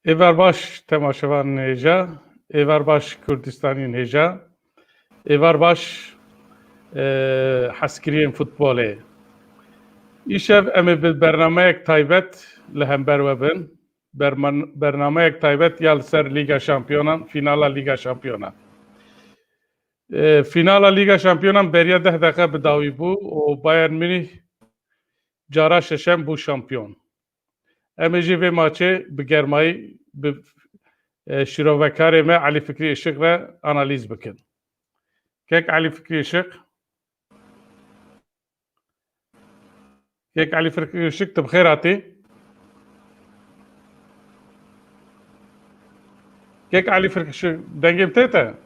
Evar baş temaşevan neja, evar baş Kürdistan'ın neja, evar baş حسكرين فوتبولي يشاف أمي بالبرنامج تايبت لهم بروابن برنامج تايبت يال سر ليغا شامبيونا فينالا ليغا شامبيونا فينالا ليغا شامبيونا بريا 10 دقيقة بداوي بو وبايرن ميونخ جارا ششم بو شامبيون أمي جي في ماتشي بجرماي شروفكاري ما علي فكري الشقرة أناليز بكن كيك علي فكري الشق كيك علي فكري الشق بخير عتي كيك علي فكري الشق دنجي بتاتا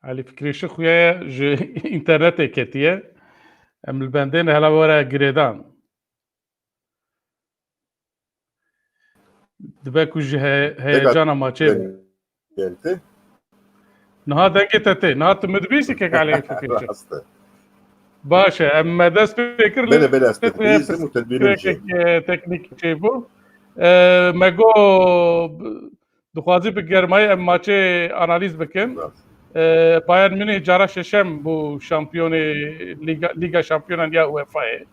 علي فكري الشق ويا انترنت كتية ام البندين هلا ورا جريدان دباكو هيجانا ماتشي Gente, نها دنجي تاتي نها تمدبيسي كيك علي فكري الشق rasta. باشا اما داس فكر Bele bele استدبيزم وتدبير تكنيك شيبو مگو دخوازی به گرمای ام ماچه انالیز بکن بایر مونیخ جارا ششم بو شامپیون لیگا شامپیونان یا UEFA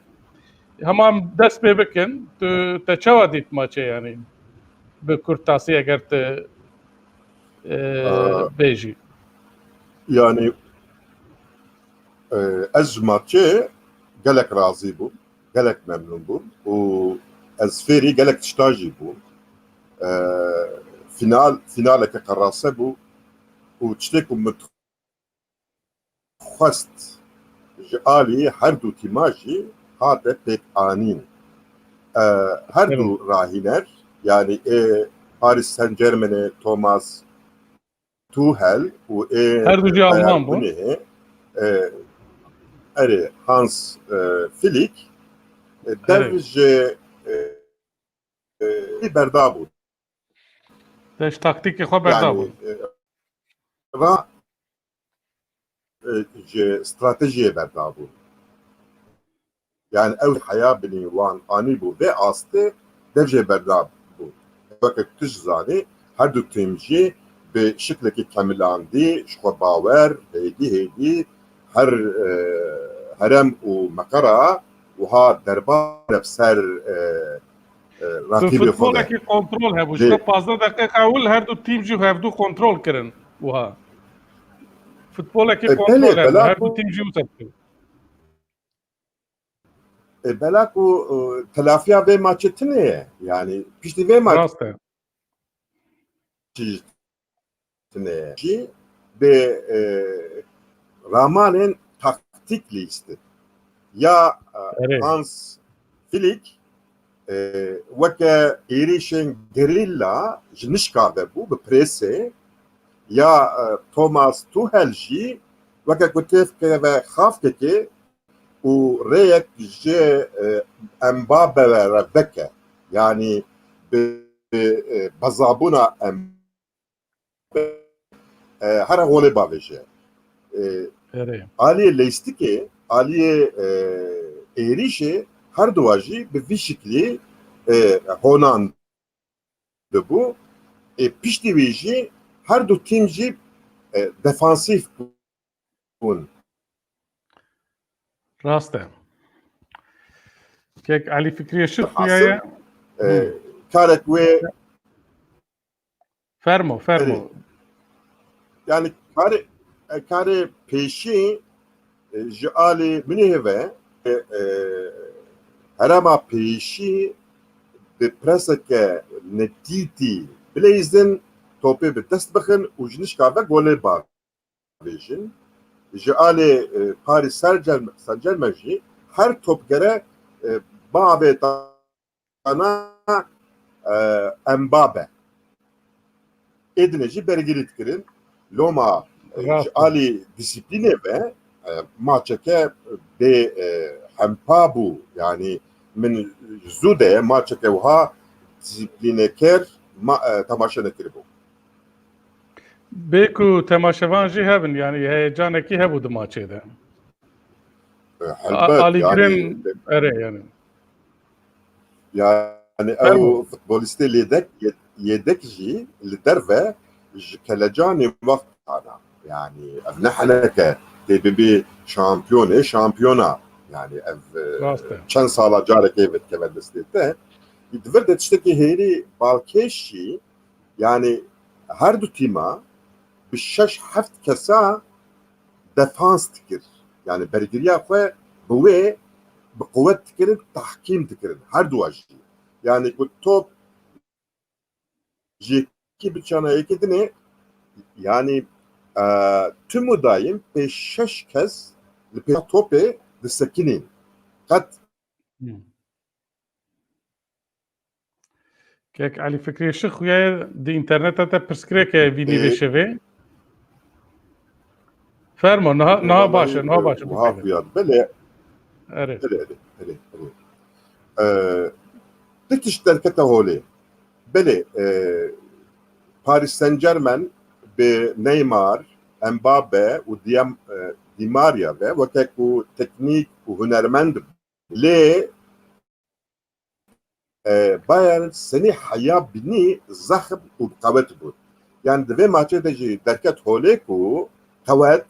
همام دست به بکن تو تچوا دیت ماچه یعنی به kurtası eğer te beji Yani ez maçı gelek razı bu, gelek memnun bu. O ez feri gelek tiştajı bu. Finale ke karase bu. O çteku mutxast Ali her du timaji hate pek anin. Her du rahiner yani Paris Saint-Germain'e Thomas Tuchel و her ducu Alman bu. Hans Flick درج بردار بود. Deş taktik خو بردا بود. را استراتژی بردار بود. Yani ev haya bini wan ani bu ve astı derce berdar bu. Fakat tijzani her du timci به شکل که کاملاندی شخو باور هیدی هر هرم و مقرا و ها دربار بسر رقیب خود که کنترل هبوش تا 15 دقیقه اول هر دو تیم جو هفدو کنترل کردن و ها فوتبال که کنترل هبو هر دو تیم جو سبتو بلاکو تلافیا به ماچتنه yani pişti ve maç ki به رامانن taktik listi ya Hans Flick وکه ایریشن گریلا جنشکا bu به پرسه یا توماس توهل جی وکه کتف که و خافت که و ریک جه امبابه و ربکه yani به بزابونا هر غوله باوشه آلیه لیستی که آلیه ایریشه هر دواجی به وی شکلی هونان دبو پیشتی ویجی هر دو تیم جی defansif بون راسته که علی فکری شخصیه کارت و فرمو yani kare peşi jali minihve harama peşi به پرسه که نتیتی بلیزن توپی به دست بخن و جنش که گوله با بیشن جعالی پاریس سرجرمن جی هر توپگره با بیتانا امبابه edineci bergirit kirin loma ali disipline ve maçeke be hempabu yani min zude maçeke uha disipline ker tamaşa nekiribu. Beku temaşavan jî hebin yani heyecanekî hebû di maçê de. Ali Giren yani. Yani o futboliste yedek jî li derve ji kelecanê vakt ana. Yani ev neheneke têbibî şampiyona yani ev çend sala carekê vetkeve destê te divir de tiştekî hêrî balkêşî yani her du tîma bi 6-7 kesa defans dikir. Yani bergiriya xwe bi wê bi quvvet dikirin, tahkîm dikirin. Her du jî. Yani ku top jîkî bi çanayekî dinê yani tüm daim 5-6 kes li pêya topê disekinîn. Qet Kek Ali Fikri Şık xuya di interneta te pirsgirêke vînî vê şevê. Fermo, niha baş e. Wiha xuya belê Erê. Ti tişt derkete holê. Belê Paris Saint-Germain bi Neymar, Mbappe û Di Maria ve wekek û teknîk û hunermend lê Bayern senî heya binî zexm û qewet bû. Yani di vê maçê de jî derket holê ku qewet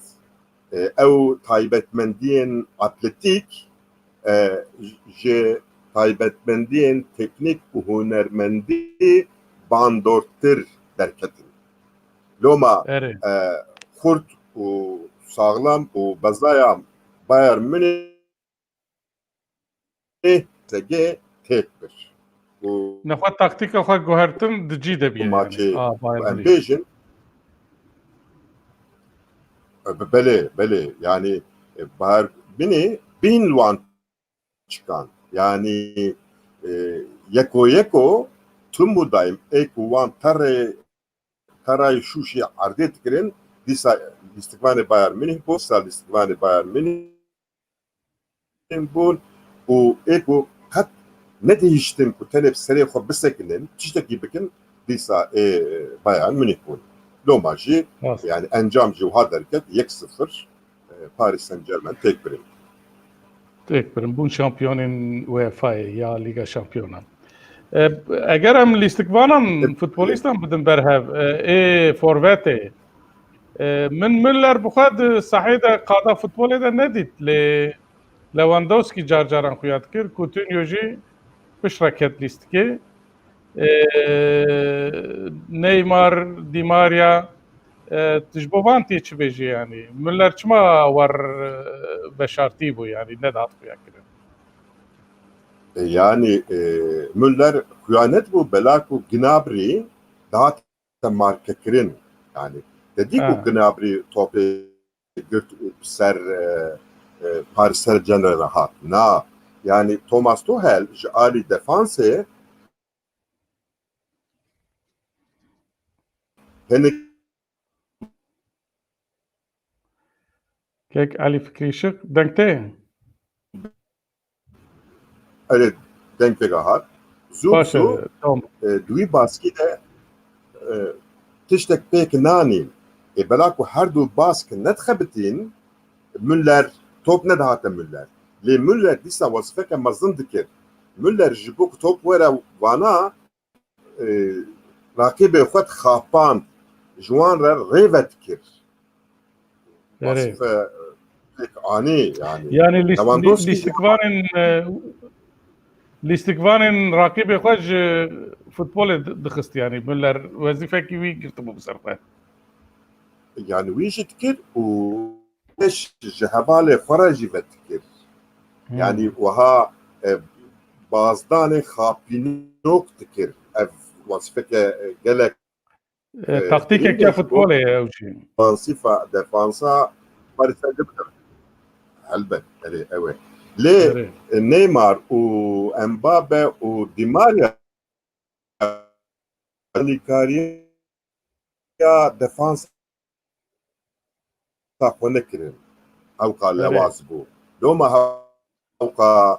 ew taybetmendiyên atletîk ji taybetmendiyên teknîk û hunermendî bandortir derketin. Loma xurt û sağlam û bezaya Bayern Münih tege têk bir. Nexwe taktika xwe guhertin di cî de bîye. Maçê em bêjin belê yani Bayern Münih bin wan çıkan. Yani yeko tüm bu daim ek wan tarayı şuşi ardê dikirin dîsa lîstikvanê Bayern Münih bû lîstikvanê Bayern Münih bûn û ek û qet nedihiştin ku tenê serê xwe bisekinin tiştekî bikin dîsa Bayern Münih bûn. Loma jî yani encam jî wiha derket 1-0 Paris Saint-Germain têk birin. Têk birin bûn şampiyonên UEFA'yê ya Liga Şampiyonan. Eger em lîstikvanan futbolîstan bidin berhev forvetê min Müller bi xwe di sahê de qada futbolê de nedît lê Lewandowski caran xuya dikir Coutinho jî pişreket lîstikê Neymar, Di Maria ji bo van tê çi bêjî yani Müller çima war veşartî bû yani nedat xuya kirin. Yani Müller xuyanet bû bela ku Gnabry daha te markekirin yani dedî ku Gnabry topê girt ser Paris Saint-Germain'e hat. Na yani Thomas Tuchel ji alî defansê hinek Kek Ali Fikri Şık denk tê? Evet, denk vega hat. Zû duî baskî de tiştek pêk nanîn. Bela ku her du bask nedixebitîn Müller top nedihate Müller. Lê Müller dîsa wezifeke mezin dikir. Müller ji bo ku top were wana rakîbê xwe dixapand ji wan re rêve dikir. Wezife pêk anî yani lîstikvanên rakîbê xwe ji futbolê dixist yani Müller wezîfekî wî girtibû bi ser xwe. Yani wî jî dikir û ji hevalê xwe re jî vedikir. Yani wiha bazdanê xapînok dikir. Ev wezîfeke gelek taktîkeke futbolê ew jî. Defansa Paris Saint-Germain. Elbet ew e. Lê Neymar û Mbappe û Di Maria alîkariya defansa xwe nekirin. Hewqa lewaz bû. Loma hewqa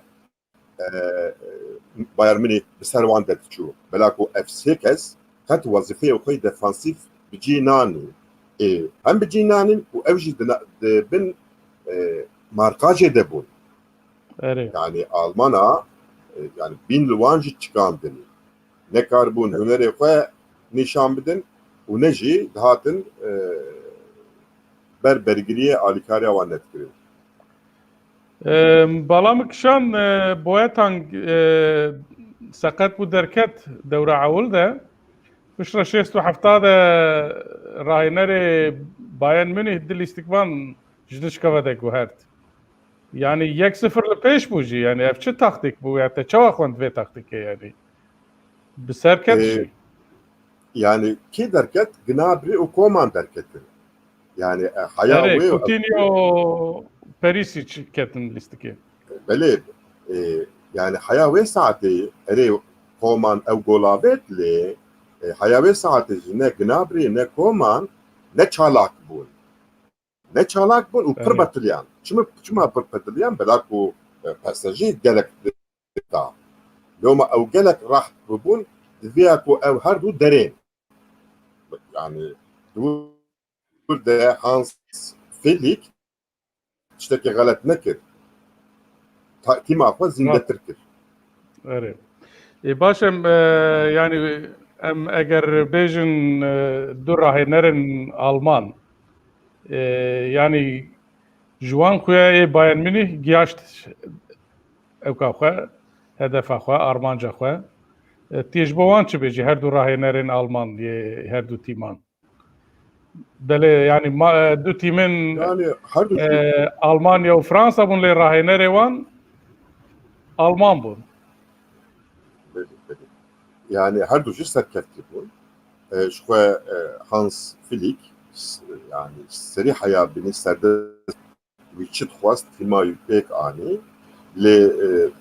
Bayern Münih bi ser wan derdiçû. Bela ku ev sê kes qet wezîfeya xwe defansîv bi cî nanîn. Hem bi cî nanîn û ew jî bin markajê de bûn. Evet. Yani Almana yani bin liwanjı çıkandın. Ne karbon hüneri xwe nişan bidin û ne jî dihatin ber bergiriye alîkariya wan netkirin. بەڵام کشان بۆیەتان سەقەت بوو دەرکەت دەورە عەولدا پشتە 670 ڕاهێنەرێ باەن منی دل استیکبان ji nişkeva de guhert. Yani 1-0 li pêş bû jî yani ev çi taktik bû ya te çawa xwend vê taktikê yani bi ser ket jî. Yani ki derket Gnabry û Koman derketin. Yani haya Erê wê Coutinho Perisic ketin lîstikê. belê yani haya wê saetê erê Koman ew golavêt lê haya wê saetê jî ne Gnabry ne Koman ne çalak bûn. Ne çalak bûn û pir betiliyan. Çima pir betiliyan bela ku pesajî gelek da. Loma ew gelek rahat bûn diviya ku ew her du derên. Yani de Hans Flick tiştekî gelet nekir. Tîma xwe zîndetir kir. Evet. Baş em yani em eger bêjin du rahênerin Alman yani ji wan xuya Bayern Münih giyaşt evka xwe hedefa xwe armanca xwe tê ji bo wan çi bêjî her du rahênerên Alman yê her du tîman. Belê yani du tîmên Yani her du Almanya û Fransa bûn lê rahênerê wan Alman bûn. yani her du jî serkeftî bûn. Ji xwe Hans Flick yani serî heya binî serdest wî çi dixwast tîma wî pêk anî lê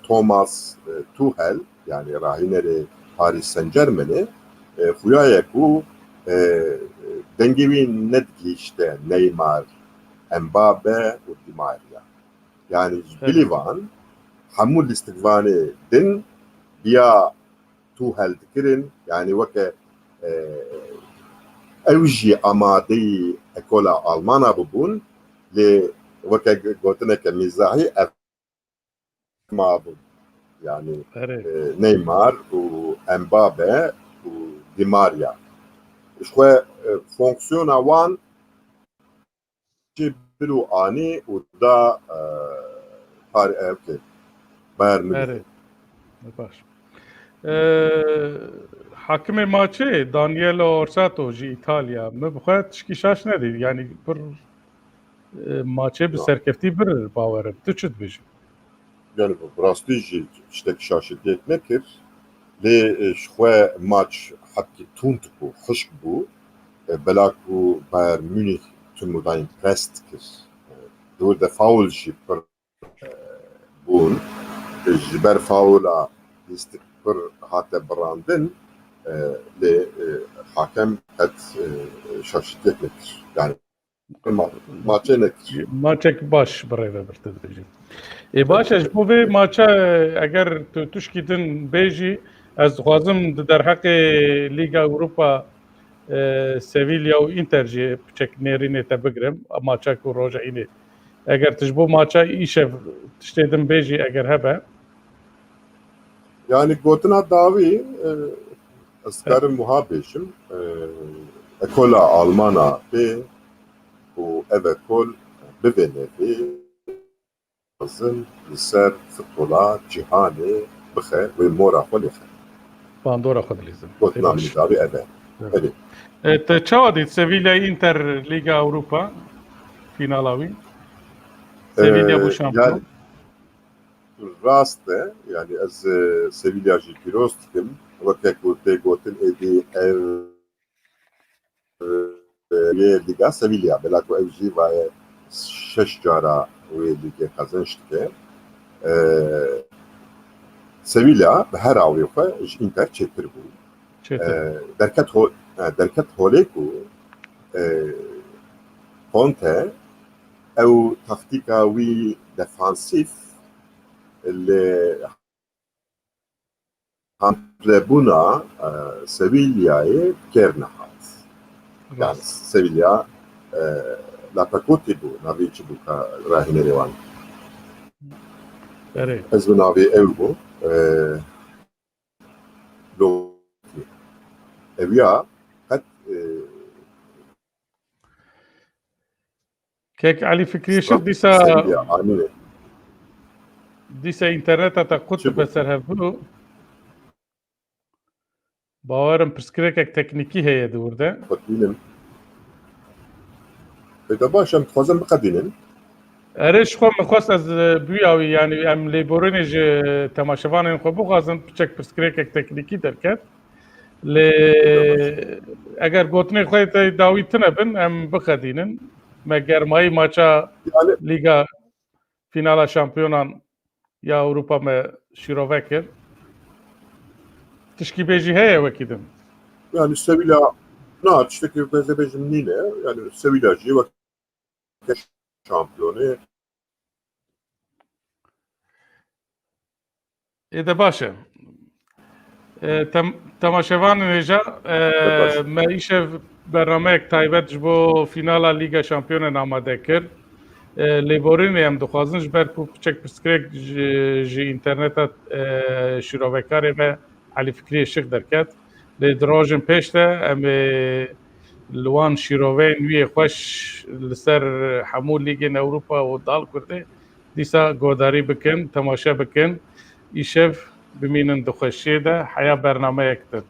Thomas Tuchel yani rahînerê Paris Saint-Germainê xuyaye ku dengê wî nedgihîşte Neymar, Mbappe û Di Maria. Yani ji bilî van hemû lîstikvanê din biya Tuchel dikirin yani weke ew jî amadeyî ekola Almana bibûn lê weke gotineke mîzahî ev mabûn. Yani Neymar û Mbappe û Di Maria. Ji xwe fonksiyona wan jî bir û anî û da Bayern Münih. Evet. Baş. Hakimê maçê Daniele Orsato ji İtalya me bi xwe tişkî şaş nedî yani pir maçê bi serkeftî bir bawerim. Tu çi dibêjî? Yani rastî jî tiştekî şaşîtiyek nekir. Lê ji xwe maç hetkî tund bû, xişk bû. Bela ku Bayern Münih tüm dayên pres dikir. Dûr de faul jî pir bûn. Ji ber faula lîstik pir hate birandin lê hakem qet şaşîtiyek nekir. Yani maçê nekir. Maçek baş birêve bir tu dibêjî. Baş ji bo vê maça eger tu tişkî din bêjî ez dixwazim di derheqê Lîga Ewropa Sevilla û Inter jî piçek nêrînê te bigirim maça ku roja înê. Eger tu ji bo maça îşev tiştê din bêjî eger hebe Yani gotina dawî ez karim wiha bêjim ekola Almana pê û ev ekol bibe nevê xwazin li ser futbola cîhanê bixe wê mora xwe lêxe. bandora xwe dilîzin. Gotina min dawî ev e. Te çawa dît Sevilla Inter Lîga Ewropa fînala wî? Sevilla bû şampiyon. Rast e yani ez Sevilla jî pîroz dikim weke ku tê gotin êdî ev yê Lîga Sevilla bela ku ew jî vaye 6 cara wê lîgê qezenç dike. Sevilla bi her awê xwe ji Inter çêtir bû. Derket holê ku Conte ew taktika wî defansîf li hamlebûna Sevilla'yê kêr nehat. Yani Sevilla Lapakotî bû navê çi bû ka rahînerê wan. اره Ez bi navê ew bû. Ev ya qet كيك علي فكري شد Sevilla anî ديسا انترنت تا قط شبو. بسر هفو باورم پرسکرێکێک تەکنیکی هەیە دووردا xwedînin. Pêda baş em dixwazin biqedînin. ئەرێش خۆ مخواست ئەس بویاوی ینی ئەم لێبۆرێنێژ تەماشەوانên خۆ بخوازن بچێک پرسکرێکێک تەکنیکی دەرکەت لێ ئەگەر گوتنê xwe tê dawî tune bin em bixedînin me germayî maça Yani Lîga Fînala Şampiyonan ya Ewropa me şîrove kir tişkî bêjî heye wekî din yani Sevilla na tiştekî bezebêjim nîne. Yani Sevilla jî wek şampiyonê êde baş e temaşevanên êja me îşev bernameyek taybet ji bo Fînala Lîga Şampiyonan amade kir lêborînê em dixwazin ji ber ku piçek pirsgirêk ji înterneta şîrovekarê me Elî Fikriyê şik derket lê di rojên pêş de em ê li wan şîroveyên wî yê xweş li ser hemû lîgên Ewropa û dal Kurdê dîsa guhdarî bikin temaşe bikin îşev bimînin di xweşiyê de heya bernameyek din